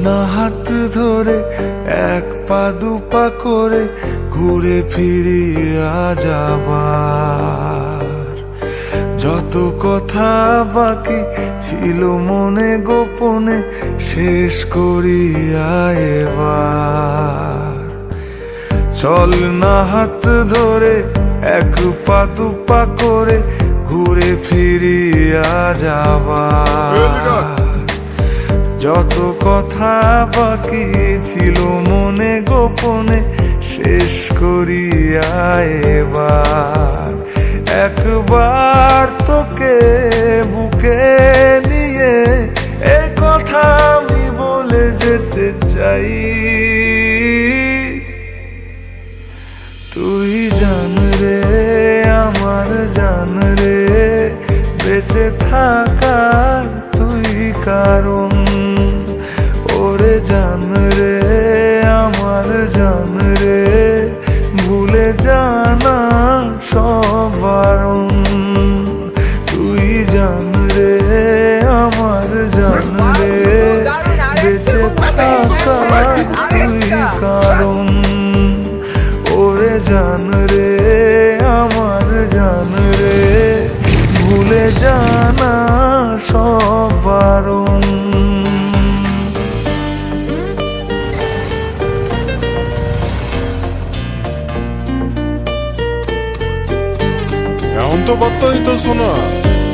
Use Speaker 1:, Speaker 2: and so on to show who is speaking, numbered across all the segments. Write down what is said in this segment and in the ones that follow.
Speaker 1: না হাত ধরে এক পা দুপা করে ঘুরে ফিরি আজ আবার। যত কথা বাকি ছিল মনে গোপনে শেষ করিয়া এবার। চল না হাত ধরে এক পা দুপা করে ঘুরে ফিরি আজ আবার। যত কথা বাকি ছিল মনে গোপনে শেষ করিয়া এবার। একবার তোকে বুকে নিয়ে এ কথা আমি বলে যেতে চাই। তুই জান রে আমার জান রে, বেঁচে থাকার তুই কারণ। ওরে জান রে আমার জান রে, ভুলে জানা সব বারণ। তুই জান রে আমার জান রে, বেঁচে থাকার তুই কারণ। ওরে জান রে আমার জান রে, ভুলে জানা সব বারণ।
Speaker 2: এখন তো বার্তা দিত শোনা,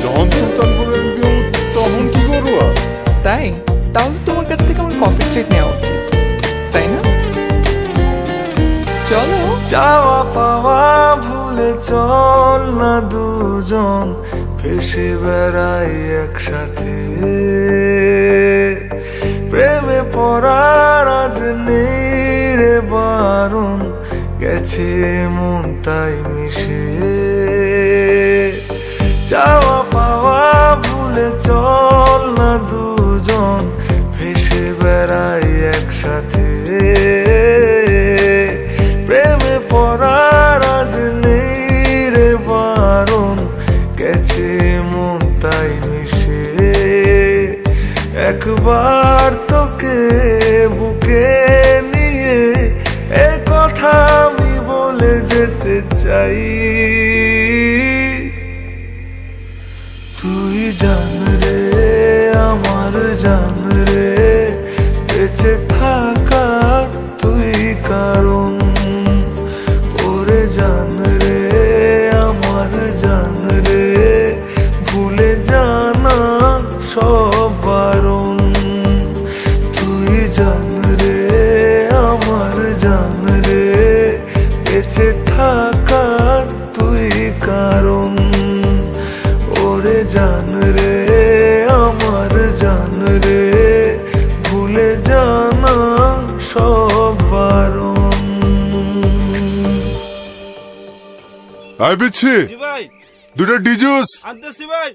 Speaker 2: যখন সুলতানপুরের বিয়ে তখন কি করবো?
Speaker 3: তাই? তাহলে তোমার কাছ থেকে আমার কফি ট্রিট নেওয়া উচিত, তাই না? চলো।
Speaker 1: চাওয়া পাওয়া ভুলে চল না দুজন ভেসে বেড়াই একসাথে। প্রেমে পড়ার আজ নেই রে বারণ, গেছে মন তাই মিশে। চাওয়া পাওয়া ভুলে চল না দুজন ভেসে বেড়াই একসাথে। প্রেমে পড়ার আজ নেই রে বারণ, গেছে মন তাই মিশে। একবার তোকে বুকে নিয়ে এ কথা আমি বলে যেতে চাই। তুই জান রে আমার জান রে, বেঁচে থাকার তুই কারণ। ওরে জান রে আমার জান রে, ভুলে জানা সব বারণ। তুই জান রে আমার জান রে, বেঁচে থাকার তুই কারণ। ওরে জান রে আমার জান রে, ভুলে জানা সব বারণ।
Speaker 2: আই বিচ্ছি
Speaker 4: জি ভাই,
Speaker 2: দুটা ডিজুস।
Speaker 4: আনতেছি ভাই।